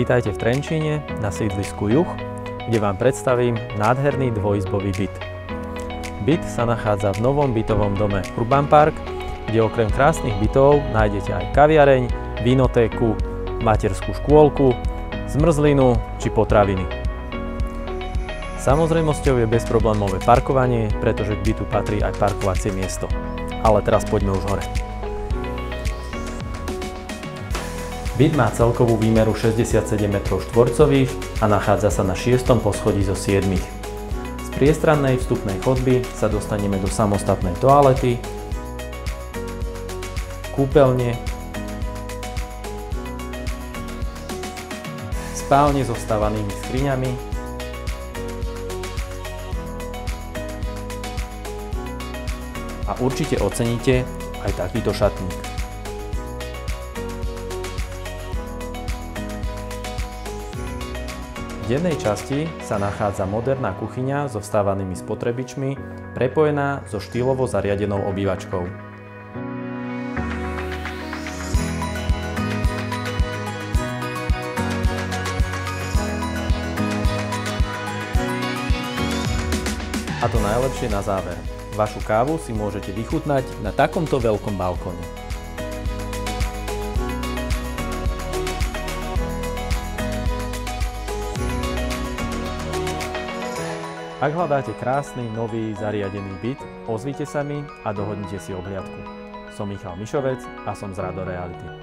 Vítajte v Trenčíne na sídlisku Juh, kde vám predstavím nádherný dvojizbový byt. Byt sa nachádza v novom bytovom dome Urban Park, kde okrem krásnych bytov nájdete aj kaviareň, vinotéku, materskú škôlku, zmrzlinu či potraviny. Samozrejmosťou je bezproblémové parkovanie, pretože k bytu patrí aj parkovacie miesto. Ale teraz poďme už hore. Byt má celkovú výmeru 67 m2 a nachádza sa na 6. poschodí zo 7. Z priestrannej vstupnej chodby sa dostaneme do samostatnej toalety, kúpeľne, spálne so vstavanými skriňami, a určite oceníte aj takýto šatník. V jednej časti sa nachádza moderná kuchyňa so vstávanými spotrebičmi, prepojená so štýlovo zariadenou obývačkou. A to najlepšie na záver. Vašu kávu si môžete vychutnať na takomto veľkom balkóne. Ak hľadáte krásny, nový, zariadený byt, ozvite sa mi a dohodnite si obhliadku. Som Michal Mišovec a som z Rado Reality.